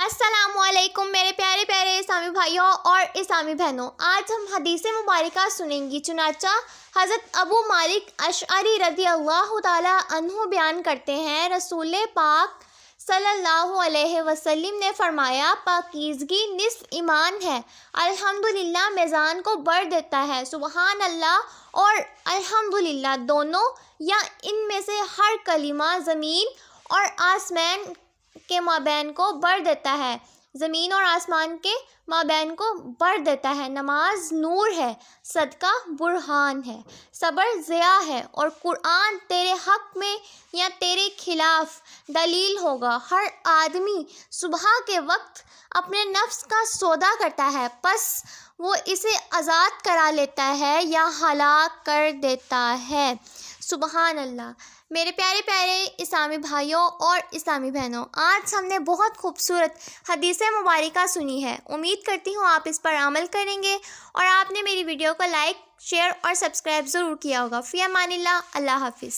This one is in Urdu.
السلام علیکم میرے پیارے پیارے اسلامی بھائیوں اور اسلامی بہنوں، آج ہم حدیث مبارکہ سنیں گی۔ چنانچہ حضرت ابو مالک اشعری رضی اللہ تعالیٰ عنہ بیان کرتے ہیں، رسول پاک صلی اللہ علیہ وسلم نے فرمایا، پاکیزگی نصف ایمان ہے۔ الحمدللہ میزان کو بڑھ دیتا ہے۔ سبحان اللہ اور الحمدللہ دونوں یا ان میں سے ہر کلمہ زمین اور آسمان کے مابین کو بڑھ دیتا ہے، زمین اور آسمان کے مابین کو بڑھ دیتا ہے۔ نماز نور ہے، صدقہ برہان ہے، صبر ضیاء ہے، اور قرآن تیرے حق میں یا تیرے خلاف دلیل ہوگا۔ ہر آدمی صبح کے وقت اپنے نفس کا سودا کرتا ہے، پس وہ اسے آزاد کرا لیتا ہے یا ہلاک کر دیتا ہے۔ سبحان اللہ۔ میرے پیارے پیارے اسلامی بھائیوں اور اسلامی بہنوں، آج ہم نے بہت خوبصورت حدیث مبارکہ سنی ہے۔ امید کرتی ہوں آپ اس پر عمل کریں گے اور آپ نے میری ویڈیو کو لائک، شیئر اور سبسکرائب ضرور کیا ہوگا۔ فی امان اللہ، اللہ حافظ۔